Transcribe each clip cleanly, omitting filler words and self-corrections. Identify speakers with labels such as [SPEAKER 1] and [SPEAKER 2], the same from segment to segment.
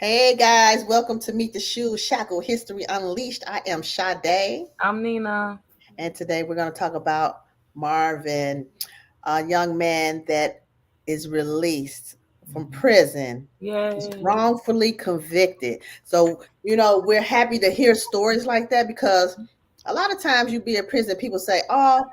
[SPEAKER 1] Hey guys, welcome to Meet the Shoe Shackle History Unleashed. I am Sade,
[SPEAKER 2] I'm Nina.
[SPEAKER 1] and today we're going to talk about Marvin, a young man that is released from prison. He's
[SPEAKER 2] Yay.
[SPEAKER 1] wrongfully convicted. So, we're happy to hear stories like that because a lot of times you be in prison, people say, "Oh,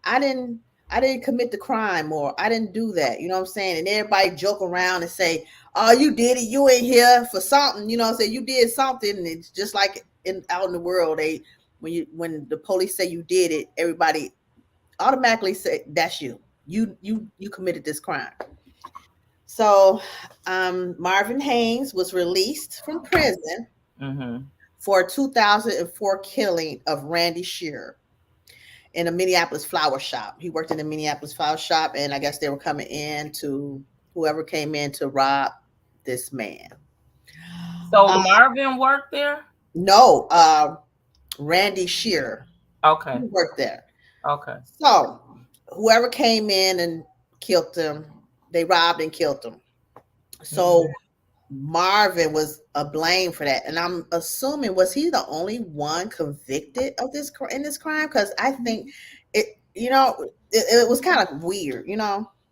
[SPEAKER 1] I didn't I didn't commit the crime or I didn't do that." You know what I'm saying? And everybody joke around and say, "Oh, you did it. You ain't here for something." Say you did something, and it's just like out in the world, when the police say you did it, everybody automatically say that's you. You committed this crime. So Marvin Haynes was released from prison
[SPEAKER 2] Mm-hmm.
[SPEAKER 1] for a 2004 killing of Randy Shearer in a Minneapolis flower shop. He worked in a Minneapolis flower shop, and I guess they were coming in to whoever came in to rob this man.
[SPEAKER 2] So
[SPEAKER 1] Uh,
[SPEAKER 2] Marvin worked there?
[SPEAKER 1] no, Randy Shearer, he
[SPEAKER 2] Okay.
[SPEAKER 1] worked there.
[SPEAKER 2] Okay.
[SPEAKER 1] So whoever came in and killed him, they robbed and killed him. So
[SPEAKER 2] Mhm.
[SPEAKER 1] Marvin was a blame for that, and I'm assuming was he the only one convicted of this in this crime? Because I think it, it was kind of weird.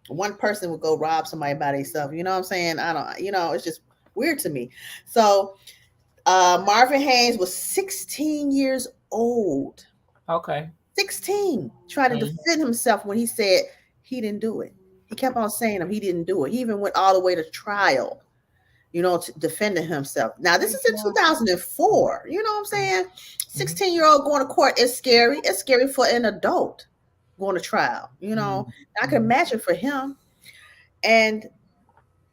[SPEAKER 1] One person would go rob somebody by themselves. You know what I'm saying? I don't. It's just weird to me. So Marvin Haynes was 16 years old.
[SPEAKER 2] Okay.
[SPEAKER 1] 16, trying to
[SPEAKER 2] Mhm.
[SPEAKER 1] defend himself when he said he didn't do it. He kept on saying he didn't do it. He even went all the way to trial, defending himself. Now, this is in 2004. You know what I'm saying?
[SPEAKER 2] Mhm.
[SPEAKER 1] 16-year-old going to court is scary. It's scary for an adult going to trial. I can
[SPEAKER 2] Mhm.
[SPEAKER 1] imagine for him. And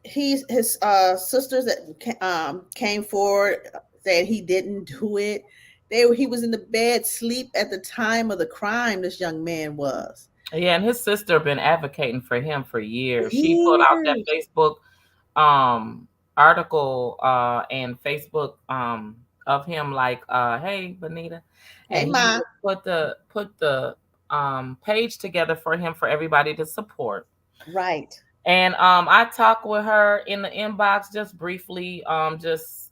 [SPEAKER 1] his sisters that came forward saying he didn't do it. He was in the bed sleep at the time of the crime. This young man was
[SPEAKER 2] Yeah, and his sister been advocating for him for years. She put out that
[SPEAKER 1] years.
[SPEAKER 2] Facebook article and Facebook of him like hey Benita,
[SPEAKER 1] Hey,
[SPEAKER 2] and he
[SPEAKER 1] ma.
[SPEAKER 2] would put the page together for him for everybody to support.
[SPEAKER 1] Right.
[SPEAKER 2] And I talked with her in the inbox just briefly. Just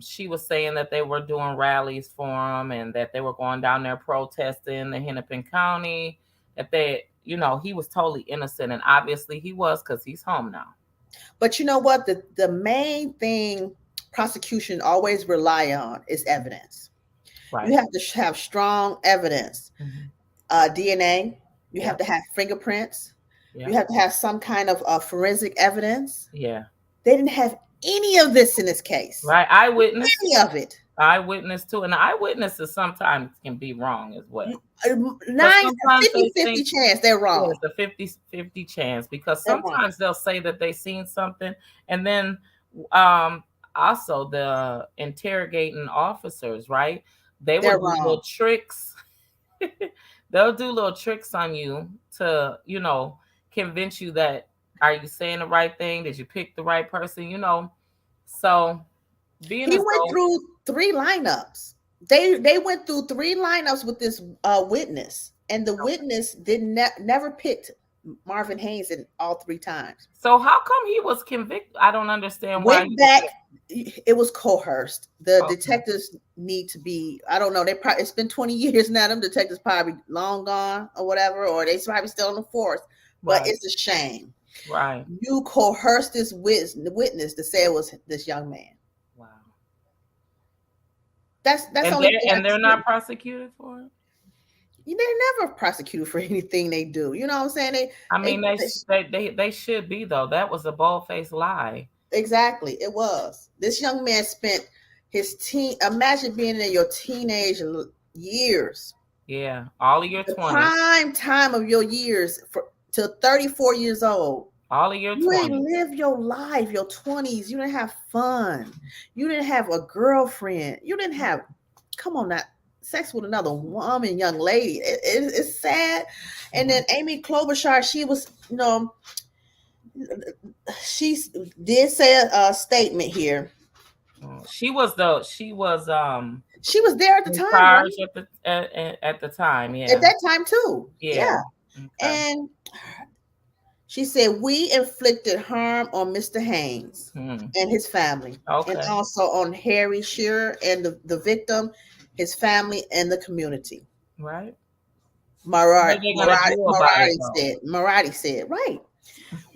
[SPEAKER 2] she was saying that they were doing rallies for him and that they were going down there protesting in Hennepin County. That he was totally innocent, and obviously he was because he's home now.
[SPEAKER 1] But you know what? The main thing prosecution always rely on is evidence. You
[SPEAKER 2] Right.
[SPEAKER 1] have to have strong evidence,
[SPEAKER 2] Hmm.
[SPEAKER 1] DNA. You have
[SPEAKER 2] Yep.
[SPEAKER 1] to have fingerprints. You
[SPEAKER 2] Yep.
[SPEAKER 1] have to have some kind of forensic evidence.
[SPEAKER 2] Yeah.
[SPEAKER 1] They didn't have any of this in this case.
[SPEAKER 2] Right. Eyewitness.
[SPEAKER 1] Any of it.
[SPEAKER 2] Eyewitness too, and eyewitnesses sometimes can be wrong as well. Because
[SPEAKER 1] Nine,
[SPEAKER 2] sometimes they
[SPEAKER 1] 50-50
[SPEAKER 2] think
[SPEAKER 1] chance they're
[SPEAKER 2] yeah,
[SPEAKER 1] wrong.
[SPEAKER 2] it's a 50-50 chance because
[SPEAKER 1] They're wrong.
[SPEAKER 2] sometimes they'll say that they seen something, and then um also the interrogating officers, right? They will
[SPEAKER 1] They're
[SPEAKER 2] do little
[SPEAKER 1] wrong.
[SPEAKER 2] tricks. They'll do little tricks on you to, convince you that are you saying the right thing? Did you pick the right person? So being
[SPEAKER 1] He
[SPEAKER 2] as
[SPEAKER 1] went
[SPEAKER 2] though
[SPEAKER 1] through three lineups. They went through three lineups with this witness, and the witness never picked Marvin Haynes in all three times.
[SPEAKER 2] so how come he was convicted? I don't understand why
[SPEAKER 1] Went
[SPEAKER 2] he was
[SPEAKER 1] back. It was coerced. The
[SPEAKER 2] okay.
[SPEAKER 1] detectives need to be. I don't know. They probably it's been 20 years now. Them detectives probably long gone or whatever, or they probably still in the force. But
[SPEAKER 2] Right,
[SPEAKER 1] it's a shame.
[SPEAKER 2] right.
[SPEAKER 1] You coerced this witness to say it was this young man.
[SPEAKER 2] Wow.
[SPEAKER 1] That's the
[SPEAKER 2] And
[SPEAKER 1] only
[SPEAKER 2] they're
[SPEAKER 1] thing I
[SPEAKER 2] and
[SPEAKER 1] can
[SPEAKER 2] they're
[SPEAKER 1] see.
[SPEAKER 2] not prosecuted for it?
[SPEAKER 1] They're never prosecuted for anything they do. You know what I'm saying?
[SPEAKER 2] I
[SPEAKER 1] They,
[SPEAKER 2] mean, they
[SPEAKER 1] they
[SPEAKER 2] sh- they should be though. That was a bold faced lie.
[SPEAKER 1] exactly. It was. This young man spent his teen. Imagine being in your teenage years,
[SPEAKER 2] Yeah, all of your
[SPEAKER 1] the
[SPEAKER 2] 20s,
[SPEAKER 1] prime time of your years, for till 34 years old.
[SPEAKER 2] all of your
[SPEAKER 1] You ain't
[SPEAKER 2] 20s.
[SPEAKER 1] live your life, your 20s. You didn't have fun. You didn't have a girlfriend. You didn't have, come on now, sex with another woman, young lady. It's sad. And then Amy Klobuchar, she was, she did say a statement here.
[SPEAKER 2] She was
[SPEAKER 1] She was there at the
[SPEAKER 2] in
[SPEAKER 1] time,
[SPEAKER 2] charge
[SPEAKER 1] right?
[SPEAKER 2] at the time.
[SPEAKER 1] At
[SPEAKER 2] Yeah,
[SPEAKER 1] that time too.
[SPEAKER 2] yeah.
[SPEAKER 1] Yeah.
[SPEAKER 2] Okay.
[SPEAKER 1] And She said, we inflicted harm on Mr. Haynes and his family, and
[SPEAKER 2] Okay.
[SPEAKER 1] also on Harry Shearer and the victim, his family, and the community.
[SPEAKER 2] Right. What
[SPEAKER 1] Marati,
[SPEAKER 2] are they gonna do about it though?
[SPEAKER 1] Marati said, right.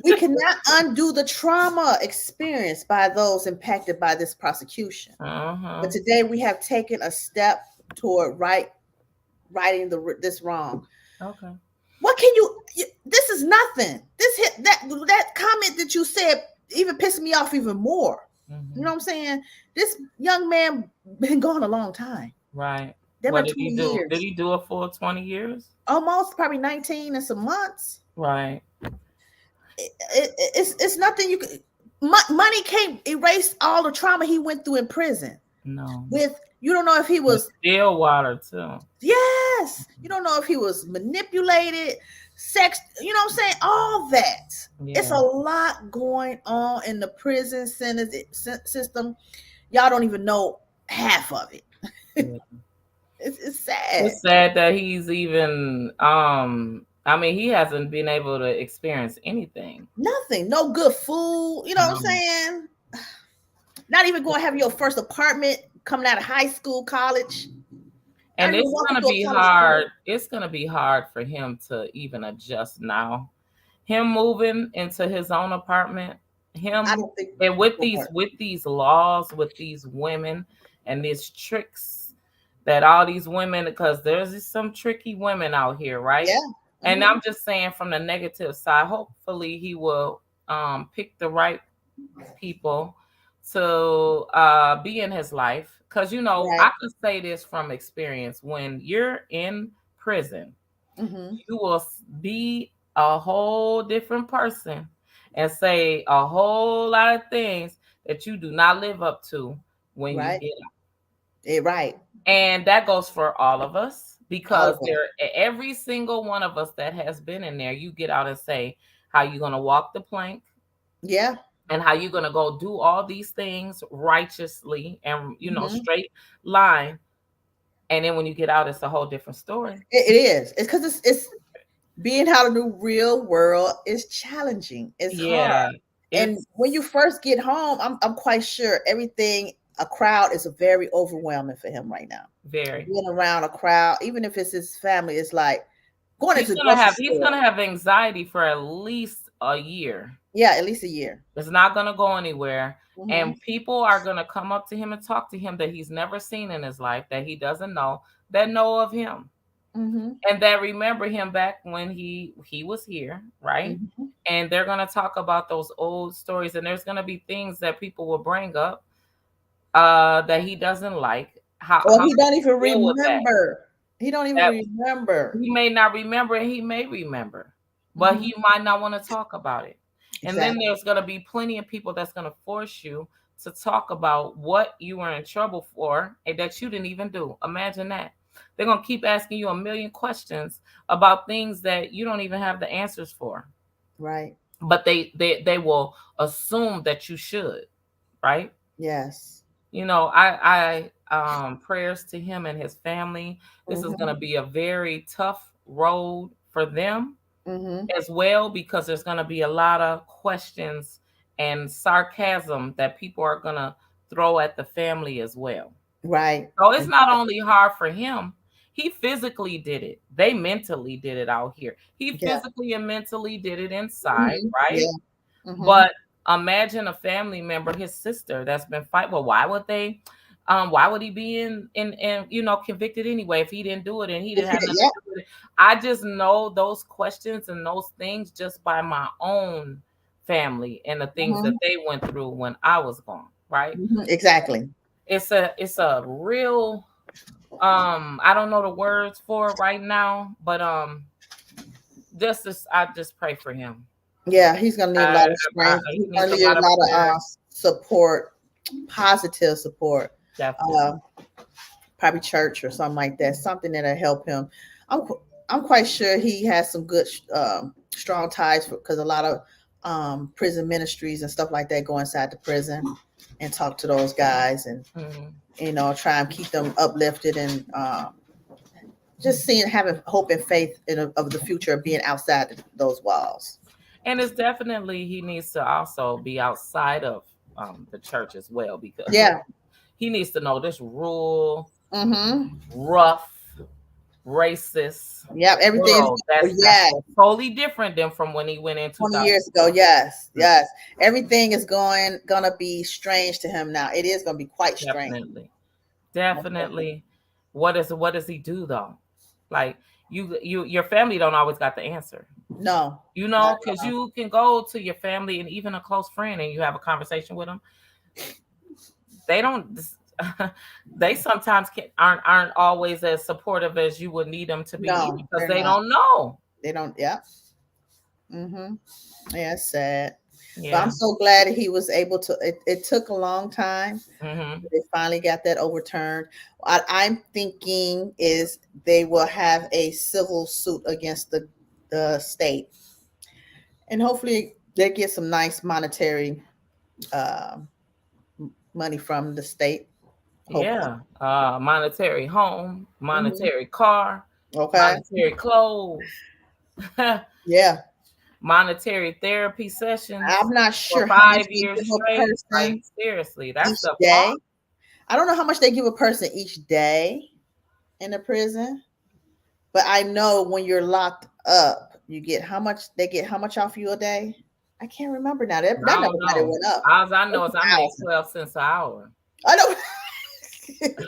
[SPEAKER 1] We cannot undo the trauma experienced by those impacted by this prosecution. But
[SPEAKER 2] Uh-huh.
[SPEAKER 1] today we have taken a step toward righting this wrong.
[SPEAKER 2] Okay.
[SPEAKER 1] What can this is nothing. This hit that comment that you said even pissed me off even more. You know what I'm saying? This young man been gone a long time.
[SPEAKER 2] Right.
[SPEAKER 1] There
[SPEAKER 2] What
[SPEAKER 1] been
[SPEAKER 2] did he
[SPEAKER 1] 20
[SPEAKER 2] do? Did
[SPEAKER 1] years.
[SPEAKER 2] he do it for 20 years?
[SPEAKER 1] Almost probably 19 and some months.
[SPEAKER 2] Right.
[SPEAKER 1] It's nothing you can. Money can't erase all the trauma he went through in prison.
[SPEAKER 2] No.
[SPEAKER 1] With you don't know if he
[SPEAKER 2] And
[SPEAKER 1] was
[SPEAKER 2] still water too.
[SPEAKER 1] yes, you don't know if he was manipulated, sex. You know what I'm saying? All that. It's
[SPEAKER 2] Yeah.
[SPEAKER 1] a lot going on in the prison system. Y'all don't even know half of it.
[SPEAKER 2] Yeah.
[SPEAKER 1] It's sad.
[SPEAKER 2] It's sad that he's even I mean he hasn't been able to experience anything.
[SPEAKER 1] Nothing. No good food. You know what I'm
[SPEAKER 2] Um,
[SPEAKER 1] saying? Not even going to have your first apartment coming out of high school, college. Not
[SPEAKER 2] and
[SPEAKER 1] even
[SPEAKER 2] it's
[SPEAKER 1] walking
[SPEAKER 2] gonna
[SPEAKER 1] through a
[SPEAKER 2] be
[SPEAKER 1] college door.
[SPEAKER 2] hard. It's gonna be hard for him to even adjust now. Him moving into his own apartment,
[SPEAKER 1] I
[SPEAKER 2] him
[SPEAKER 1] don't think
[SPEAKER 2] and
[SPEAKER 1] it's gonna work.
[SPEAKER 2] with these laws, with these women and these tricks that all these women, because there's some tricky women out here, right?
[SPEAKER 1] Yeah.
[SPEAKER 2] And
[SPEAKER 1] Mm-hmm.
[SPEAKER 2] I'm just saying from the negative side, hopefully he will pick the right people to be in his life. Because, you know,
[SPEAKER 1] Right.
[SPEAKER 2] I could say this from experience. When you're in prison,
[SPEAKER 1] Mm-hmm.
[SPEAKER 2] you will be a whole different person and say a whole lot of things that you do not live up to when you
[SPEAKER 1] Right.
[SPEAKER 2] get
[SPEAKER 1] Right.
[SPEAKER 2] and that goes for all of us
[SPEAKER 1] All
[SPEAKER 2] because
[SPEAKER 1] of us.
[SPEAKER 2] there every single one of us that has been in there, you get out and say how you're gonna walk the plank
[SPEAKER 1] Yeah.
[SPEAKER 2] and how you're gonna go do all these things righteously and
[SPEAKER 1] Mm-hmm.
[SPEAKER 2] straight line. And then when you get out, it's a whole different story.
[SPEAKER 1] It is. It's because it's being out in the real world is challenging. It's hard.
[SPEAKER 2] Yeah,
[SPEAKER 1] And
[SPEAKER 2] it's
[SPEAKER 1] when you first get home, I'm quite sure everything a crowd is very overwhelming for him right now.
[SPEAKER 2] very.
[SPEAKER 1] Being around a crowd, even if it's his family, it's like going into the grocery
[SPEAKER 2] He's
[SPEAKER 1] store.
[SPEAKER 2] gonna have anxiety for at least a year.
[SPEAKER 1] Yeah, at least a year.
[SPEAKER 2] It's not going to go anywhere.
[SPEAKER 1] Mm-hmm.
[SPEAKER 2] And people are going to come up to him and talk to him that he's never seen in his life, that he doesn't know, that know of him.
[SPEAKER 1] Mm-hmm.
[SPEAKER 2] And that remember him back when he was here, right?
[SPEAKER 1] Mm-hmm.
[SPEAKER 2] And they're going to talk about those old stories. And there's going to be things that people will bring up that he doesn't like.
[SPEAKER 1] Or
[SPEAKER 2] How
[SPEAKER 1] he don't even
[SPEAKER 2] deal with that?
[SPEAKER 1] remember. He don't even
[SPEAKER 2] That
[SPEAKER 1] remember.
[SPEAKER 2] he may not remember and he may remember, but
[SPEAKER 1] Mm-hmm.
[SPEAKER 2] he might not want to talk about it. And then
[SPEAKER 1] Exactly.
[SPEAKER 2] there's going to be plenty of people that's going to force you to talk about what you were in trouble for and that you didn't even do. Imagine that. They're going to keep asking you a million questions about things that you don't even have the answers for.
[SPEAKER 1] Right.
[SPEAKER 2] But they will assume that you should, right?
[SPEAKER 1] Yes.
[SPEAKER 2] You know, I prayers to him and his family. This is going
[SPEAKER 1] Mm-hmm.
[SPEAKER 2] to be a very tough road for them
[SPEAKER 1] Mm-hmm.
[SPEAKER 2] as well because there's going to be a lot of questions and sarcasm that people are going to throw at the family as well.
[SPEAKER 1] Right.
[SPEAKER 2] So it's not only hard for him, he physically did it. They mentally did it out here. He
[SPEAKER 1] Yeah.
[SPEAKER 2] physically and mentally did it inside,
[SPEAKER 1] Mm-hmm.
[SPEAKER 2] right?
[SPEAKER 1] Yeah. Mm-hmm.
[SPEAKER 2] But imagine a family member, his sister, that's been fighting. Well, why would he be in convicted anyway if he didn't do it and he didn't have nothing
[SPEAKER 1] Yeah.
[SPEAKER 2] to do with it? I just know those questions and those things just by my own family and the things that
[SPEAKER 1] Mm-hmm.
[SPEAKER 2] they went through when I was gone, right?
[SPEAKER 1] Mm-hmm. Exactly.
[SPEAKER 2] It's a real I don't know the words for it right now, but I just pray for him.
[SPEAKER 1] Yeah, he's gonna need a lot of strength.
[SPEAKER 2] He
[SPEAKER 1] He's
[SPEAKER 2] needs
[SPEAKER 1] gonna
[SPEAKER 2] a
[SPEAKER 1] need
[SPEAKER 2] lot
[SPEAKER 1] a
[SPEAKER 2] of
[SPEAKER 1] lot of
[SPEAKER 2] prayer.
[SPEAKER 1] support, positive support.
[SPEAKER 2] Definitely.
[SPEAKER 1] Probably church or something like that, something that'll help him. I'm quite sure he has some good strong ties because a lot of prison ministries and stuff like that go inside the prison and talk to those guys and try and keep them uplifted and just having hope and faith of the future of being outside those walls.
[SPEAKER 2] And it's definitely he needs to also be outside of the church as well, because
[SPEAKER 1] Yeah.
[SPEAKER 2] he needs to know this rural,
[SPEAKER 1] Mm-hmm.
[SPEAKER 2] rough, racist
[SPEAKER 1] Yep. Everything's
[SPEAKER 2] world. That's
[SPEAKER 1] yeah.
[SPEAKER 2] totally different than from when he went in
[SPEAKER 1] 20 years ago.
[SPEAKER 2] 2012.
[SPEAKER 1] Yes. Yes. Everything is gonna be strange to him now. It is gonna be quite strange.
[SPEAKER 2] Definitely, definitely. What does he do though? Like your family don't always got the answer.
[SPEAKER 1] No.
[SPEAKER 2] You
[SPEAKER 1] Not
[SPEAKER 2] know,
[SPEAKER 1] at
[SPEAKER 2] because
[SPEAKER 1] all.
[SPEAKER 2] you can go to your family and even a close friend and you have a conversation with them. They don't. They sometimes aren't always as supportive as you would need them to be either,
[SPEAKER 1] No,
[SPEAKER 2] because
[SPEAKER 1] they're
[SPEAKER 2] they
[SPEAKER 1] not.
[SPEAKER 2] don't know.
[SPEAKER 1] They don't. Yeah. Mm-hmm. Yeah, it's sad. But I'm
[SPEAKER 2] Yeah.
[SPEAKER 1] so glad he was able to. It took a long time.
[SPEAKER 2] Hmm.
[SPEAKER 1] They finally got that overturned. What I'm thinking is they will have a civil suit against the state, and hopefully they get some nice monetary uh, money from the state. Hopefully,
[SPEAKER 2] Yeah. Monetary home,
[SPEAKER 1] hmm
[SPEAKER 2] monetary car,
[SPEAKER 1] okay,
[SPEAKER 2] monetary clothes,
[SPEAKER 1] yeah.
[SPEAKER 2] monetary therapy sessions
[SPEAKER 1] I'm not
[SPEAKER 2] for
[SPEAKER 1] sure how much
[SPEAKER 2] five
[SPEAKER 1] they
[SPEAKER 2] years
[SPEAKER 1] give a
[SPEAKER 2] straight. Like
[SPEAKER 1] person
[SPEAKER 2] seriously, that
[SPEAKER 1] each
[SPEAKER 2] stuff
[SPEAKER 1] day.
[SPEAKER 2] costs.
[SPEAKER 1] I don't know how much they give a person each day in the prison, but I know when you're locked up, you get how much they get how much off you a day. I can't remember now. That
[SPEAKER 2] I
[SPEAKER 1] number
[SPEAKER 2] don't
[SPEAKER 1] might have
[SPEAKER 2] know.
[SPEAKER 1] went up.
[SPEAKER 2] All I know
[SPEAKER 1] It's
[SPEAKER 2] is I make
[SPEAKER 1] 1,000.
[SPEAKER 2] 12 cents an hour.
[SPEAKER 1] I know.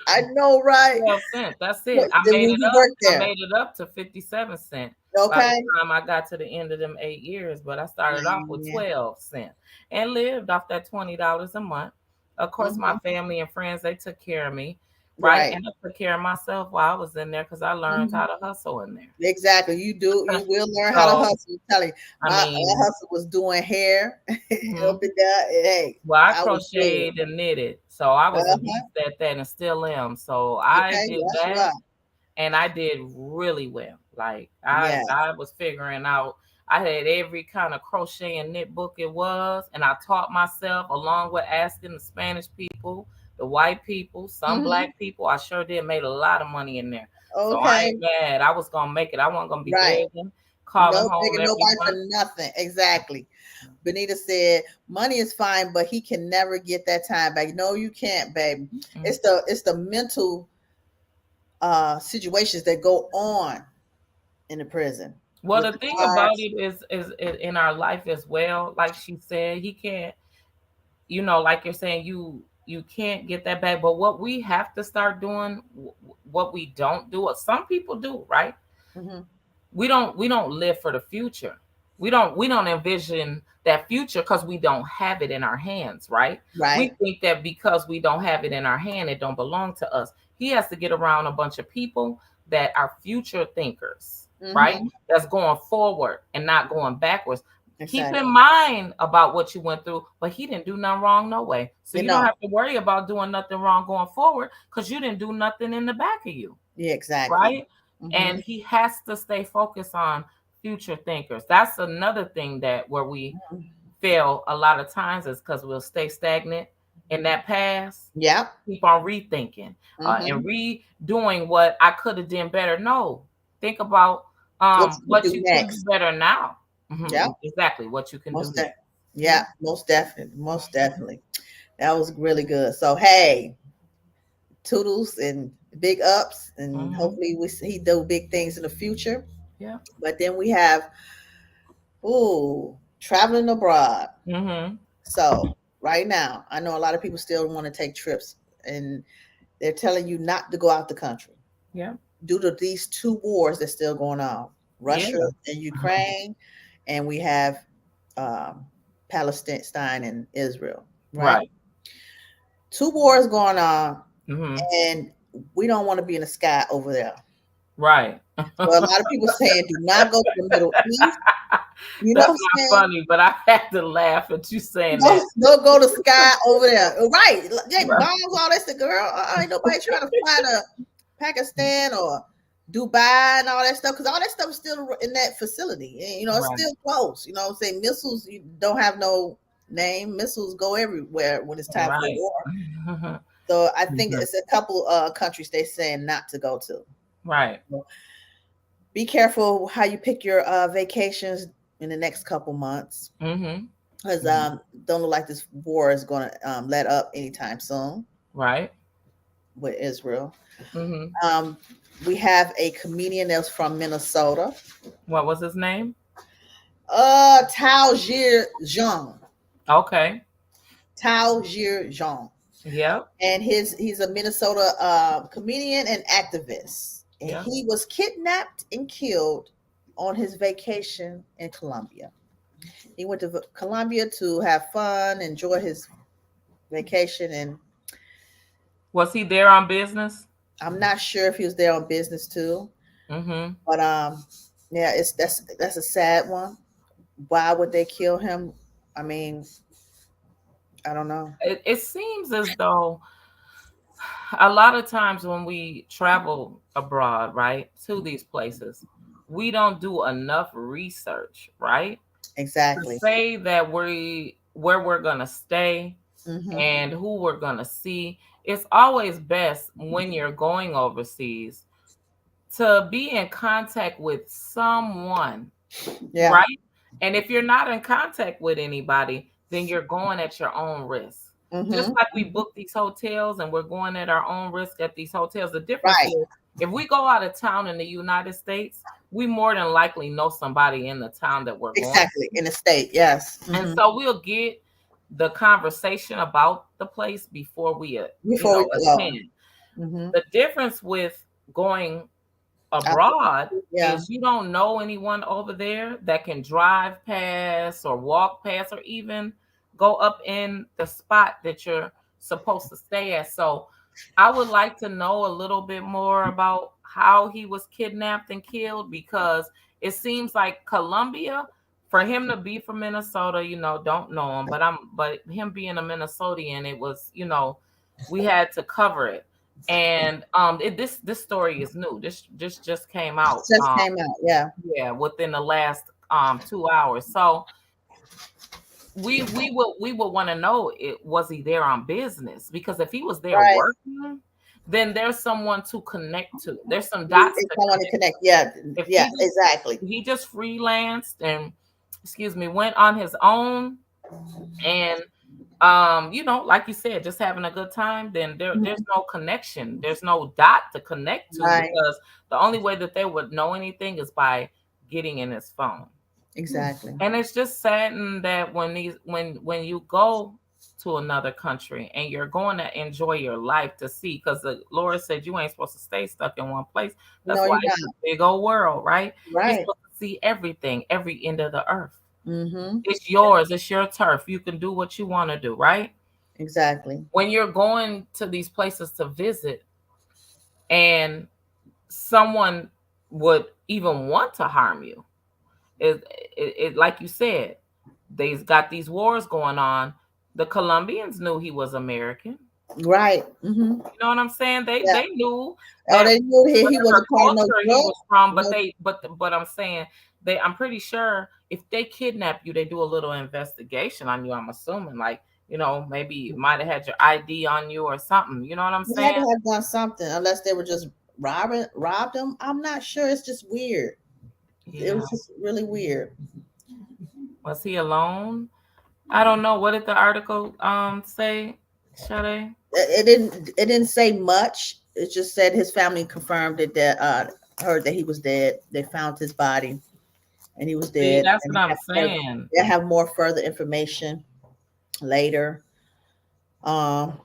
[SPEAKER 1] I know, right?
[SPEAKER 2] 12 cents. That's it.
[SPEAKER 1] What, then when you work
[SPEAKER 2] I
[SPEAKER 1] there,
[SPEAKER 2] made it up to 57 cents by the
[SPEAKER 1] okay?
[SPEAKER 2] time I got to the end of them 8 years. But I started off with
[SPEAKER 1] Man,
[SPEAKER 2] 12 cents and lived off that $20 a month. Of course, my
[SPEAKER 1] hmm
[SPEAKER 2] family and friends, they took care of me, right?
[SPEAKER 1] right.
[SPEAKER 2] And I took care of myself while I was in there because I learned
[SPEAKER 1] hmm
[SPEAKER 2] how to hustle in
[SPEAKER 1] Exactly. You do.
[SPEAKER 2] there.
[SPEAKER 1] You will learn how to
[SPEAKER 2] So
[SPEAKER 1] hustle. I'm telling you,
[SPEAKER 2] I
[SPEAKER 1] my
[SPEAKER 2] mean,
[SPEAKER 1] hustle was doing hair up
[SPEAKER 2] mhm.
[SPEAKER 1] and down. Hey,
[SPEAKER 2] Well, I
[SPEAKER 1] I was good.
[SPEAKER 2] crocheted and knitted, so I was a
[SPEAKER 1] Uh-huh.
[SPEAKER 2] beast at that and still am. So I
[SPEAKER 1] Okay.
[SPEAKER 2] did
[SPEAKER 1] Yes, you
[SPEAKER 2] that
[SPEAKER 1] are.
[SPEAKER 2] and I did really well. Like I
[SPEAKER 1] Yeah.
[SPEAKER 2] I was figuring out. I had every kind of crochet and knit book it was, and I taught myself along with asking the Spanish people, the white people, some
[SPEAKER 1] hmm
[SPEAKER 2] black people. I sure did made a lot of money in there. So I
[SPEAKER 1] Okay.
[SPEAKER 2] ain't mad. I was gonna make it. I wasn't gonna be
[SPEAKER 1] Right.
[SPEAKER 2] begging, calling
[SPEAKER 1] No
[SPEAKER 2] home
[SPEAKER 1] begging
[SPEAKER 2] every
[SPEAKER 1] nobody for
[SPEAKER 2] month.
[SPEAKER 1] nothing. Exactly. Benita said, "Money is fine, but he can never get that time back." No, you can't, baby.
[SPEAKER 2] Mm-mm.
[SPEAKER 1] It's the mental situations that go on in the prison
[SPEAKER 2] Well,
[SPEAKER 1] with
[SPEAKER 2] the
[SPEAKER 1] the
[SPEAKER 2] thing about
[SPEAKER 1] guards.
[SPEAKER 2] it is in our life as well. Like she said, he can't. Like you're saying, you can't get that back. But what we have to start doing, what we don't do, what some people do, right?
[SPEAKER 1] hmm
[SPEAKER 2] We don't live for the future. We don't envision that future because we don't have it in our hands, right? We
[SPEAKER 1] Right.
[SPEAKER 2] think that because we don't have it in our hand, it don't belong to us. He has to get around a bunch of people that are future thinkers, right?
[SPEAKER 1] hmm
[SPEAKER 2] That's going forward and not going backwards. Keep in
[SPEAKER 1] Exactly.
[SPEAKER 2] mind about what you went through, but he didn't do nothing wrong, no way. So
[SPEAKER 1] You
[SPEAKER 2] you don't
[SPEAKER 1] know.
[SPEAKER 2] have to worry about doing nothing wrong going forward because you didn't do nothing in the back of you,
[SPEAKER 1] Yeah. Exactly.
[SPEAKER 2] right?
[SPEAKER 1] hmm
[SPEAKER 2] And he has to stay focused on future thinkers. That's another thing that where we fail a lot of times is because we'll stay stagnant in that past,
[SPEAKER 1] Yeah.
[SPEAKER 2] keep on rethinking and
[SPEAKER 1] hmm
[SPEAKER 2] redoing what I could have done better. No, think about
[SPEAKER 1] What you can
[SPEAKER 2] what
[SPEAKER 1] do
[SPEAKER 2] you can do
[SPEAKER 1] next?
[SPEAKER 2] better now.
[SPEAKER 1] Yeah.
[SPEAKER 2] Exactly what you can do
[SPEAKER 1] Most
[SPEAKER 2] next.
[SPEAKER 1] de-
[SPEAKER 2] Yeah.
[SPEAKER 1] yeah. Most definitely. Most definitely. That was really good. So hey, toodles and big ups, and
[SPEAKER 2] Hmm.
[SPEAKER 1] hopefully he do big things in the future.
[SPEAKER 2] Yeah.
[SPEAKER 1] But then we have traveling abroad.
[SPEAKER 2] Hmm.
[SPEAKER 1] So right now, I know a lot of people still want to take trips, and they're telling you not to go out the country
[SPEAKER 2] Yeah.
[SPEAKER 1] due to these two wars that's still going on,
[SPEAKER 2] Yeah.
[SPEAKER 1] Russia and Ukraine, and we have um, Palestine and Israel. Right,
[SPEAKER 2] Right.
[SPEAKER 1] two wars going on,
[SPEAKER 2] Hmm.
[SPEAKER 1] and we don't want to be in the sky over there.
[SPEAKER 2] Right.
[SPEAKER 1] So a lot of people saying, do not go to the Middle East. You know what
[SPEAKER 2] That's
[SPEAKER 1] I'm
[SPEAKER 2] not
[SPEAKER 1] saying?
[SPEAKER 2] funny, but I had to laugh at you saying
[SPEAKER 1] No,
[SPEAKER 2] that.
[SPEAKER 1] no, go to sky over there. Right. They
[SPEAKER 2] Right.
[SPEAKER 1] bombs all this. The girl, ain't nobody trying to fly to Pakistan or Dubai and all that stuff because all that stuff is still in that facility. And, it's
[SPEAKER 2] Right.
[SPEAKER 1] still close. You know what I'm saying? Missiles you don't have no name. Missiles go everywhere when it's time for
[SPEAKER 2] Right.
[SPEAKER 1] war. So I think
[SPEAKER 2] Mhm.
[SPEAKER 1] it's a couple countries they saying not to go to.
[SPEAKER 2] Right.
[SPEAKER 1] So be careful how you pick your vacations. in the next couple months,
[SPEAKER 2] Mhm.
[SPEAKER 1] because
[SPEAKER 2] Mhm.
[SPEAKER 1] don't look like this war is going to let up anytime soon
[SPEAKER 2] Right.
[SPEAKER 1] with Israel.
[SPEAKER 2] Mhm.
[SPEAKER 1] Um, we have a comedian that's from Minnesota,
[SPEAKER 2] What was his name?
[SPEAKER 1] Tao Jir Zhang.
[SPEAKER 2] Okay.
[SPEAKER 1] Tao Jir Zhang.
[SPEAKER 2] Yep.
[SPEAKER 1] And he's a Minnesota comedian and activist. And
[SPEAKER 2] Yep.
[SPEAKER 1] he was kidnapped and killed on his vacation in Colombia. He went to Colombia to have fun, enjoy his vacation, and
[SPEAKER 2] Was he there on business?
[SPEAKER 1] I'm not sure if he was there on business too.
[SPEAKER 2] Mhm.
[SPEAKER 1] But yeah, it's that's a sad one. Why would they kill him? I mean, I don't know.
[SPEAKER 2] It seems as though a lot of times when we travel abroad, right, to these places, we don't do enough research, right? To
[SPEAKER 1] Exactly.
[SPEAKER 2] say that where we're going to stay
[SPEAKER 1] Hmm.
[SPEAKER 2] and who we're going to see. It's always best when you're going overseas to be in contact with someone,
[SPEAKER 1] Yeah.
[SPEAKER 2] right? And if you're not in contact with anybody, then you're going at your own risk. Just
[SPEAKER 1] Hmm.
[SPEAKER 2] like we book these hotels and we're going at our own risk at these hotels. The difference
[SPEAKER 1] Right.
[SPEAKER 2] is if we go out of town in the United States, we more than likely know somebody in the town that we're going
[SPEAKER 1] Exactly.
[SPEAKER 2] to.
[SPEAKER 1] In the state. Yes.
[SPEAKER 2] And
[SPEAKER 1] Hmm.
[SPEAKER 2] so we'll get the conversation about the place before we,
[SPEAKER 1] Before we go.
[SPEAKER 2] attend.
[SPEAKER 1] Hmm.
[SPEAKER 2] The difference with going abroad
[SPEAKER 1] Yeah.
[SPEAKER 2] is you don't know anyone over there that can drive past or walk past or even go up in the spot that you're supposed to stay at. So I would like to know a little bit more about how he was kidnapped and killed because it seems like Colombia, for him to be from Minnesota, don't know him, but him being a Minnesotan, it was, we had to cover it. And this story is new. This just came out
[SPEAKER 1] Just came out. Yeah.
[SPEAKER 2] yeah, within the last 2 hours. So we would want to know, was he there on business? Because if he was there
[SPEAKER 1] Right.
[SPEAKER 2] working, then there's someone to connect to. There's some dots
[SPEAKER 1] If
[SPEAKER 2] to
[SPEAKER 1] I want to
[SPEAKER 2] connect.
[SPEAKER 1] connect. Yeah.
[SPEAKER 2] If
[SPEAKER 1] Yeah. Exactly.
[SPEAKER 2] he just freelanced and excuse me, went on his own and like you said, just having a good time, then there's
[SPEAKER 1] Mhm.
[SPEAKER 2] no connection. There's no dot to connect to
[SPEAKER 1] Right.
[SPEAKER 2] because the only way that they would know anything is by getting in his phone.
[SPEAKER 1] Exactly.
[SPEAKER 2] And it's just saddened that when you go to another country and you're going to enjoy your life to see, because the Lord said you ain't supposed to stay stuck in one place. That's
[SPEAKER 1] No,
[SPEAKER 2] why
[SPEAKER 1] you're
[SPEAKER 2] it's
[SPEAKER 1] not.
[SPEAKER 2] a big old world, right? You're
[SPEAKER 1] Right.
[SPEAKER 2] supposed to see everything, every end of the earth.
[SPEAKER 1] Mm-hmm.
[SPEAKER 2] It's yours, it's your turf. You can do what you want to do, right?
[SPEAKER 1] Exactly.
[SPEAKER 2] When you're going to these places to visit and someone would even want to harm you, it like you said, they've got these wars going on. The Colombians knew he was American.
[SPEAKER 1] Right. Mm-hmm.
[SPEAKER 2] You know what I'm saying? They
[SPEAKER 1] Yeah.
[SPEAKER 2] they knew
[SPEAKER 1] Oh,
[SPEAKER 2] that
[SPEAKER 1] they knew he
[SPEAKER 2] whatever
[SPEAKER 1] wasn't part of no
[SPEAKER 2] culture he
[SPEAKER 1] drug.
[SPEAKER 2] was from, but
[SPEAKER 1] No.
[SPEAKER 2] I'm saying I'm pretty sure if they kidnap you, they do a little investigation on you. I'm assuming, like, maybe you might have had your ID on you or something. You know what I'm
[SPEAKER 1] He had
[SPEAKER 2] saying?
[SPEAKER 1] to have done something, unless they were just robbed him. I'm not sure. It's just weird. It
[SPEAKER 2] Yeah.
[SPEAKER 1] was just really weird.
[SPEAKER 2] Was he alone? I don't know. What did the article say, Sade?
[SPEAKER 1] It didn't say much. It just said his family confirmed it, that heard that he was dead. They found his body and he was
[SPEAKER 2] See,
[SPEAKER 1] dead.
[SPEAKER 2] that's
[SPEAKER 1] And
[SPEAKER 2] what I'm saying.
[SPEAKER 1] they have more further information later. Um,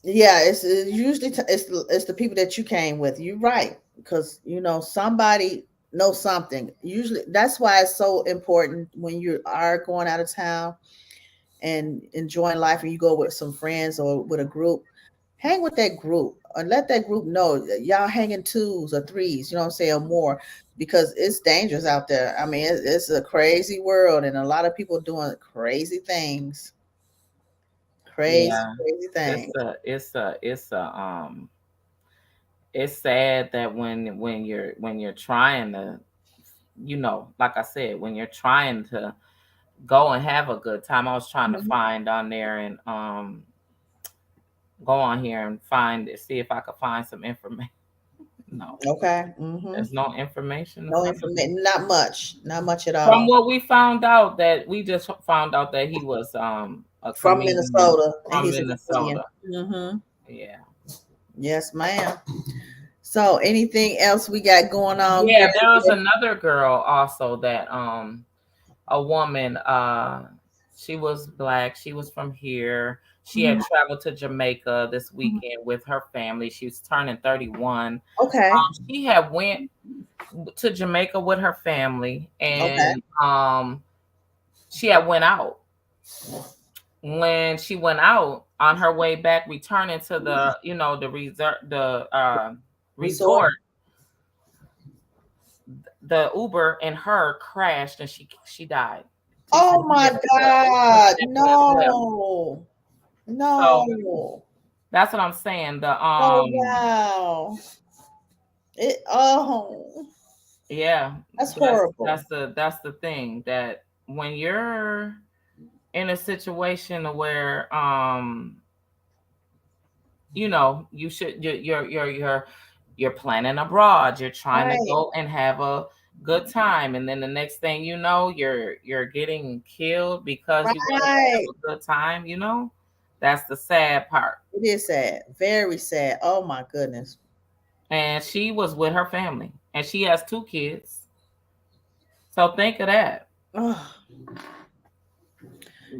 [SPEAKER 1] yeah, it's usually it's the people that you came with. You're right, because somebody knows something. Usually, that's why it's so important when you are going out of town and enjoying life, and you go with some friends or with a group. Hang with that group and let that group know that y'all hanging twos or threes. You know what I'm saying, or more, because it's dangerous out there. I mean, it's a crazy world, and a lot of people doing crazy things, crazy,
[SPEAKER 2] Yeah.
[SPEAKER 1] crazy
[SPEAKER 2] It's
[SPEAKER 1] things.
[SPEAKER 2] it's sad that when you're trying to, like I said, when you're trying to go and have a good time. I was trying to
[SPEAKER 1] Mhm.
[SPEAKER 2] find on there and go on here and see if I could find some information. No,
[SPEAKER 1] Okay. Mm-hmm.
[SPEAKER 2] there's no information to
[SPEAKER 1] No
[SPEAKER 2] say that.
[SPEAKER 1] information. Not much at
[SPEAKER 2] From
[SPEAKER 1] all.
[SPEAKER 2] what we found out, that we just found out that he was a
[SPEAKER 1] From
[SPEAKER 2] comedian
[SPEAKER 1] Minnesota, and
[SPEAKER 2] from
[SPEAKER 1] he's a comedian.
[SPEAKER 2] Minnesota.
[SPEAKER 1] Mm-hmm.
[SPEAKER 2] Yeah.
[SPEAKER 1] Yes, ma'am. So, anything else we got going on,
[SPEAKER 2] Yeah, there was
[SPEAKER 1] girl?
[SPEAKER 2] another girl also that a woman, she was black, she was from here. She had
[SPEAKER 1] Mhm.
[SPEAKER 2] traveled to Jamaica this
[SPEAKER 1] Mhm.
[SPEAKER 2] weekend with her family. She was turning 31.
[SPEAKER 1] Okay.
[SPEAKER 2] She had went to Jamaica with her family,
[SPEAKER 1] Okay.
[SPEAKER 2] and she had went out. When she went out on her way back, returning to the
[SPEAKER 1] Resort.
[SPEAKER 2] resort, the Uber and her crashed, and she died.
[SPEAKER 1] Oh my
[SPEAKER 2] She
[SPEAKER 1] God.
[SPEAKER 2] as well.
[SPEAKER 1] No.
[SPEAKER 2] So
[SPEAKER 1] No.
[SPEAKER 2] that's what I'm saying. The
[SPEAKER 1] Oh wow. Oh,
[SPEAKER 2] yeah,
[SPEAKER 1] that's horrible.
[SPEAKER 2] that's the thing, that when you're in a situation where you should you're planning abroad, you're trying to
[SPEAKER 1] Right.
[SPEAKER 2] go and have a good time, and then the next thing you know, you're getting killed because you wanted to have
[SPEAKER 1] Right.
[SPEAKER 2] a good time. That's the sad part.
[SPEAKER 1] It is sad. Very sad. Oh my goodness.
[SPEAKER 2] And she was with her family, and she has 2 kids. So think of that.
[SPEAKER 1] Oh,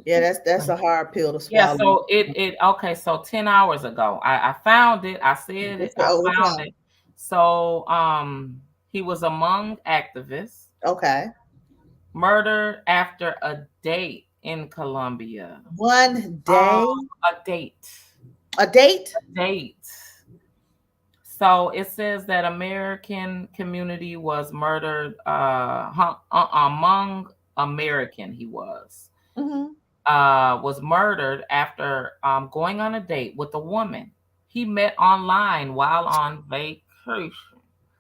[SPEAKER 1] yeah, that's a hard pill to
[SPEAKER 2] Yeah,
[SPEAKER 1] swallow.
[SPEAKER 2] so it okay, so 10 hours ago, I found it. I said it. I
[SPEAKER 1] Oh,
[SPEAKER 2] found
[SPEAKER 1] okay.
[SPEAKER 2] it. So he was among activists
[SPEAKER 1] Okay.
[SPEAKER 2] murdered after a date in Colombia.
[SPEAKER 1] One
[SPEAKER 2] Um,
[SPEAKER 1] day.
[SPEAKER 2] a date.
[SPEAKER 1] A date?
[SPEAKER 2] Date. So it says that American community was murdered among American he
[SPEAKER 1] Mm-hmm.
[SPEAKER 2] was murdered after going on a date with a woman he met online while on vacation.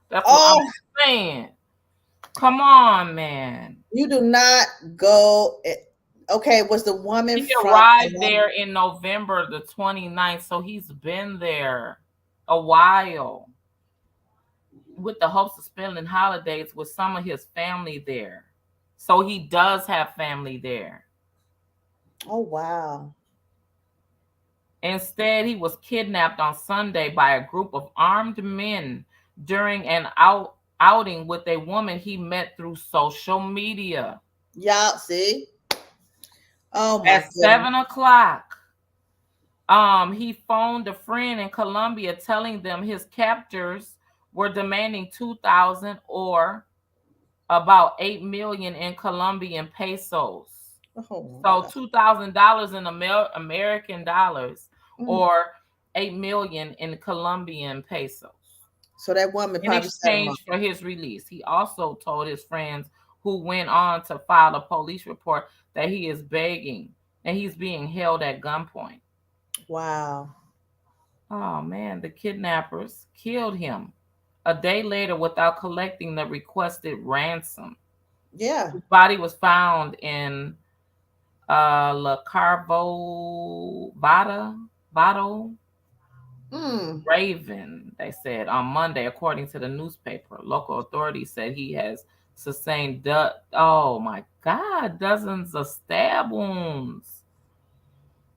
[SPEAKER 2] That's what I'm
[SPEAKER 1] Oh,
[SPEAKER 2] saying. Come on, man.
[SPEAKER 1] you do not go. Okay, was the woman
[SPEAKER 2] He
[SPEAKER 1] from
[SPEAKER 2] arrived
[SPEAKER 1] Colombia?
[SPEAKER 2] there in November the 29th, so he's been there a while with the hopes of spending holidays with some of his family there. So he does have family there.
[SPEAKER 1] Oh, wow.
[SPEAKER 2] Instead, he was kidnapped on Sunday by a group of armed men during an outing with a woman he met through social media.
[SPEAKER 1] Y'all see? Oh my
[SPEAKER 2] At
[SPEAKER 1] goodness.
[SPEAKER 2] 7 o'clock, he phoned a friend in Colombia telling them his captors were demanding 2,000 or about 8 million in Colombian pesos.
[SPEAKER 1] Oh
[SPEAKER 2] So
[SPEAKER 1] wow.
[SPEAKER 2] $2,000 in American dollars,
[SPEAKER 1] Mm.
[SPEAKER 2] or 8 million in Colombian pesos,
[SPEAKER 1] So that woman
[SPEAKER 2] in
[SPEAKER 1] probably set him up.
[SPEAKER 2] exchange for his release. He also told his friends, who went on to file a police report, that he is begging and he's being held at gunpoint.
[SPEAKER 1] Wow.
[SPEAKER 2] Oh man, the kidnappers killed him a day later without collecting the requested ransom.
[SPEAKER 1] Yeah.
[SPEAKER 2] His body was found in La Carvo Vado
[SPEAKER 1] Mm.
[SPEAKER 2] Raven, they said on Monday, according to the newspaper. Local authorities said he has sustained, oh my God, dozens of stab wounds,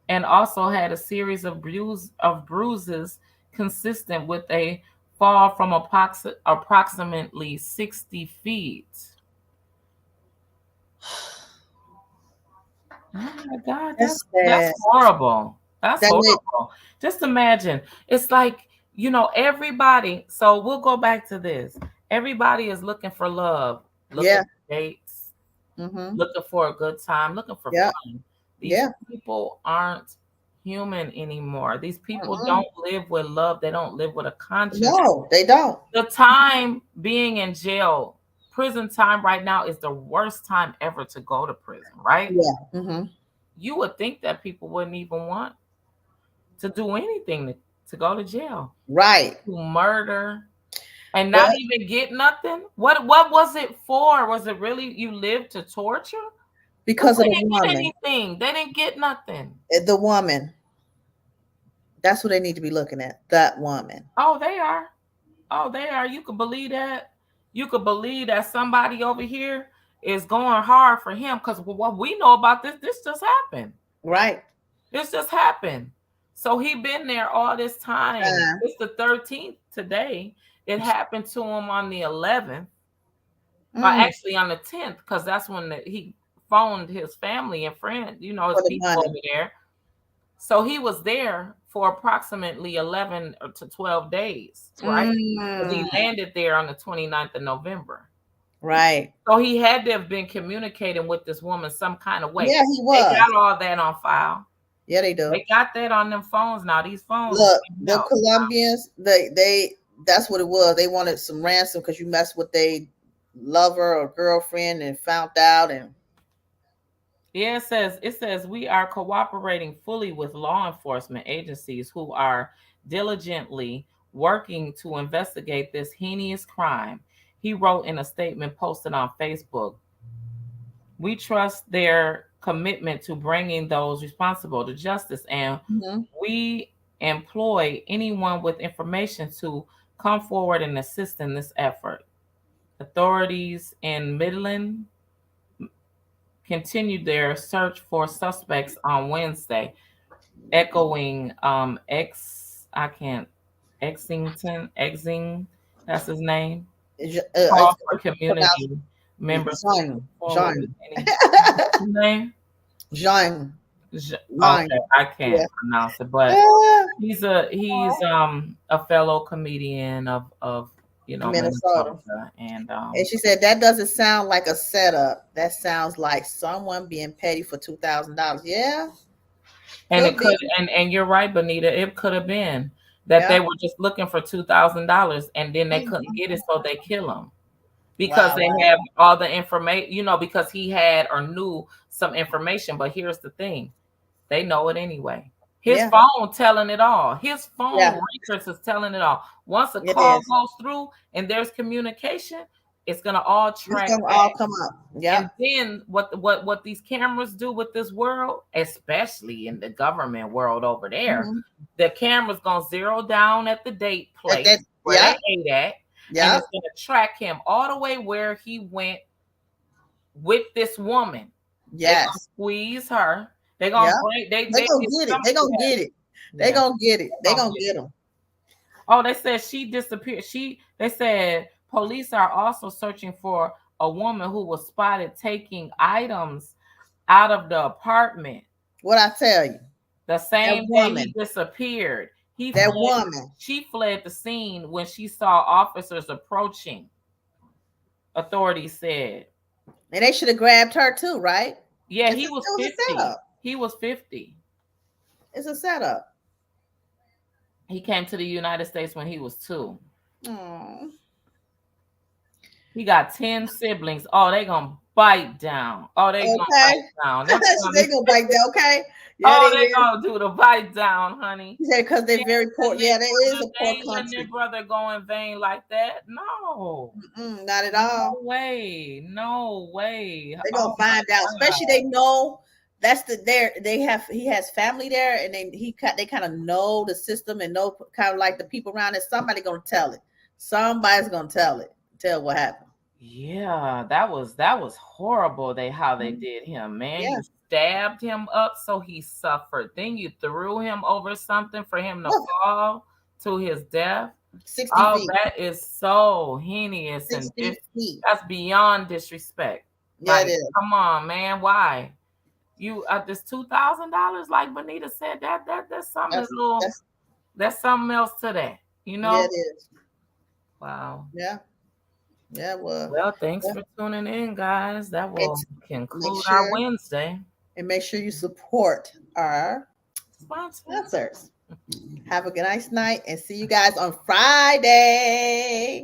[SPEAKER 2] and also had a series of bruises consistent with a fall from approximately 60 feet. Oh my God,
[SPEAKER 1] That's
[SPEAKER 2] that's
[SPEAKER 1] sad.
[SPEAKER 2] horrible. That's
[SPEAKER 1] That made,
[SPEAKER 2] horrible. Just imagine. It's like, everybody. So we'll go back to this. Everybody is looking for love, looking
[SPEAKER 1] yeah.
[SPEAKER 2] for dates,
[SPEAKER 1] Mm-hmm.
[SPEAKER 2] looking for a good time, looking for
[SPEAKER 1] Yeah.
[SPEAKER 2] fun. These
[SPEAKER 1] Yeah.
[SPEAKER 2] people aren't human anymore. These people
[SPEAKER 1] Mm-mm.
[SPEAKER 2] don't live with love. They don't live with a conscience.
[SPEAKER 1] No, they don't.
[SPEAKER 2] The time being in jail, prison time right now, is the worst time ever to go to prison, right?
[SPEAKER 1] Yeah. Mm-hmm.
[SPEAKER 2] You would think that people wouldn't even want to do anything to go to jail,
[SPEAKER 1] Right.
[SPEAKER 2] to murder, and not
[SPEAKER 1] But
[SPEAKER 2] even get nothing. What was it for? Was it really you lived to torture? Because
[SPEAKER 1] because of
[SPEAKER 2] they
[SPEAKER 1] the
[SPEAKER 2] didn't get
[SPEAKER 1] woman,
[SPEAKER 2] anything. They didn't get nothing.
[SPEAKER 1] the woman, that's what they need to be looking at. That woman.
[SPEAKER 2] Oh, they are. Oh, they are. You could believe that. You could believe that somebody over here is going hard for him because what we know about this just happened.
[SPEAKER 1] Right.
[SPEAKER 2] This just happened. So he been there all this time.
[SPEAKER 1] Uh,
[SPEAKER 2] It's the 13th today. It happened to him on the 11th, or
[SPEAKER 1] mm,
[SPEAKER 2] actually on the 10th, because that's when he phoned his family and friends, his
[SPEAKER 1] for the
[SPEAKER 2] people
[SPEAKER 1] money.
[SPEAKER 2] over there. So he was there for approximately 11 to 12 days, right? Because he
[SPEAKER 1] Mm,
[SPEAKER 2] landed there on the 29th of November.
[SPEAKER 1] right.
[SPEAKER 2] So he had to have been communicating with this woman some kind of way.
[SPEAKER 1] Yeah, he
[SPEAKER 2] They
[SPEAKER 1] was.
[SPEAKER 2] got all that on file.
[SPEAKER 1] Yeah, they do.
[SPEAKER 2] They got that on them phones now. These phones
[SPEAKER 1] Look,
[SPEAKER 2] can't
[SPEAKER 1] the
[SPEAKER 2] help.
[SPEAKER 1] Colombians, they that's what it was. They wanted some ransom because you messed with their lover or girlfriend and found out. And
[SPEAKER 2] Yeah, it says we are cooperating fully with law enforcement agencies who are diligently working to investigate this heinous crime. He wrote in a statement posted on Facebook. We trust their commitment to bringing those responsible to justice, and
[SPEAKER 1] mhm.
[SPEAKER 2] we employ anyone with information to come forward and assist in this effort. Authorities in Midland continued their search for suspects on Wednesday, echoing I can't Exing, that's his name. Call
[SPEAKER 1] It's
[SPEAKER 2] for
[SPEAKER 1] pronounced
[SPEAKER 2] community members to come
[SPEAKER 1] Jean,
[SPEAKER 2] forward with
[SPEAKER 1] Jean,
[SPEAKER 2] any what's his name?
[SPEAKER 1] Jean, Jean.
[SPEAKER 2] Okay, I can't
[SPEAKER 1] Yeah.
[SPEAKER 2] pronounce it, but
[SPEAKER 1] Ah,
[SPEAKER 2] he's a fellow comedian of
[SPEAKER 1] Minnesota.
[SPEAKER 2] Minnesota, and
[SPEAKER 1] And she said that doesn't sound like a setup. That sounds like someone being petty for $2,000. Yeah,
[SPEAKER 2] it
[SPEAKER 1] could be.
[SPEAKER 2] could, and you're right, Bonita. It could have been that
[SPEAKER 1] Yeah.
[SPEAKER 2] they were just looking for $2,000, and then they couldn't get it,
[SPEAKER 1] Mhm.
[SPEAKER 2] so they kill him because
[SPEAKER 1] Wow.
[SPEAKER 2] they
[SPEAKER 1] Wow.
[SPEAKER 2] have all the information. Because he had or knew some information. But here's the thing: they know it anyway. His
[SPEAKER 1] Yeah.
[SPEAKER 2] phone telling it all. His phone
[SPEAKER 1] Yeah.
[SPEAKER 2] records is telling it all. Once a
[SPEAKER 1] It
[SPEAKER 2] call
[SPEAKER 1] is.
[SPEAKER 2] goes through and there's communication, it's gonna all
[SPEAKER 1] It's
[SPEAKER 2] track
[SPEAKER 1] gonna all
[SPEAKER 2] back.
[SPEAKER 1] come up.
[SPEAKER 2] And
[SPEAKER 1] Yep.
[SPEAKER 2] then what these cameras do with this world, especially in the government world over there,
[SPEAKER 1] Hmm.
[SPEAKER 2] the camera's gonna zero down at the date place
[SPEAKER 1] That.
[SPEAKER 2] where they
[SPEAKER 1] Yep.
[SPEAKER 2] ate at, and
[SPEAKER 1] Yep.
[SPEAKER 2] it's gonna track him all the way where he went with this woman. They gonna
[SPEAKER 1] Yes.
[SPEAKER 2] squeeze her. They
[SPEAKER 1] Yep.
[SPEAKER 2] gonna break.
[SPEAKER 1] They
[SPEAKER 2] They
[SPEAKER 1] gonna
[SPEAKER 2] it's
[SPEAKER 1] get it. They
[SPEAKER 2] coming to
[SPEAKER 1] gonna
[SPEAKER 2] that.
[SPEAKER 1] get it. They
[SPEAKER 2] Yeah,
[SPEAKER 1] gonna get it.
[SPEAKER 2] they
[SPEAKER 1] They
[SPEAKER 2] gonna
[SPEAKER 1] gonna
[SPEAKER 2] get
[SPEAKER 1] get
[SPEAKER 2] it.
[SPEAKER 1] them.
[SPEAKER 2] Oh, they said she disappeared. They said police are also searching for a woman who was spotted taking items out of the apartment
[SPEAKER 1] What I tell you,
[SPEAKER 2] the
[SPEAKER 1] that
[SPEAKER 2] same day he
[SPEAKER 1] woman,
[SPEAKER 2] disappeared. He
[SPEAKER 1] that
[SPEAKER 2] fled.
[SPEAKER 1] woman,
[SPEAKER 2] She fled the scene when she saw officers approaching. Authorities said,
[SPEAKER 1] and they should have grabbed her too, right?
[SPEAKER 2] "Yeah,
[SPEAKER 1] It was a
[SPEAKER 2] 50.
[SPEAKER 1] setup.
[SPEAKER 2] He was 50.
[SPEAKER 1] It's a setup.
[SPEAKER 2] He came to the United States when he was 2.
[SPEAKER 1] Oh,
[SPEAKER 2] He got 10 siblings. Oh, they gonna bite down. Oh, they gonna
[SPEAKER 1] okay.
[SPEAKER 2] bite down. That's
[SPEAKER 1] They
[SPEAKER 2] funny.
[SPEAKER 1] gonna bite that. Okay. Yeah, they
[SPEAKER 2] Oh, they
[SPEAKER 1] is.
[SPEAKER 2] gonna do the bite down, honey.
[SPEAKER 1] He said because they're
[SPEAKER 2] They
[SPEAKER 1] very
[SPEAKER 2] ain't
[SPEAKER 1] poor.
[SPEAKER 2] letting
[SPEAKER 1] Yeah, that is a
[SPEAKER 2] they
[SPEAKER 1] poor
[SPEAKER 2] ain't letting their
[SPEAKER 1] country.
[SPEAKER 2] brother go in vain like that. No.
[SPEAKER 1] Mm-mm, not at
[SPEAKER 2] No
[SPEAKER 1] all.
[SPEAKER 2] way. No way.
[SPEAKER 1] They're gonna
[SPEAKER 2] Oh my
[SPEAKER 1] find out. Especially
[SPEAKER 2] God.
[SPEAKER 1] they know that's the there. They have he has family there, and they kind of know the system and know kind of like the people around it. Somebody gonna tell it. Somebody's gonna tell it. Tell what happened.
[SPEAKER 2] Yeah, that was horrible how they
[SPEAKER 1] Mhm.
[SPEAKER 2] did him, man.
[SPEAKER 1] Yeah.
[SPEAKER 2] You stabbed him up so he suffered. Then you threw him over something for him to
[SPEAKER 1] Woo,
[SPEAKER 2] fall to his death.
[SPEAKER 1] 60
[SPEAKER 2] Oh,
[SPEAKER 1] feet.
[SPEAKER 2] that is so heinous and
[SPEAKER 1] 60 feet.
[SPEAKER 2] that's beyond disrespect.
[SPEAKER 1] Yeah, it
[SPEAKER 2] Like,
[SPEAKER 1] is.
[SPEAKER 2] come on, man, why? You this $2,000, like Bonita said, that's something
[SPEAKER 1] That's
[SPEAKER 2] little.
[SPEAKER 1] that's
[SPEAKER 2] That's something else to that,
[SPEAKER 1] yeah, it is.
[SPEAKER 2] Wow.
[SPEAKER 1] Yeah. Yeah, well,
[SPEAKER 2] Well, thanks
[SPEAKER 1] yeah.
[SPEAKER 2] for tuning in, guys. That
[SPEAKER 1] And
[SPEAKER 2] will
[SPEAKER 1] make
[SPEAKER 2] conclude our
[SPEAKER 1] sure
[SPEAKER 2] Wednesday.
[SPEAKER 1] make sure you support our
[SPEAKER 2] Sponsors.
[SPEAKER 1] sponsors. Have a good nice night and see you guys on Friday.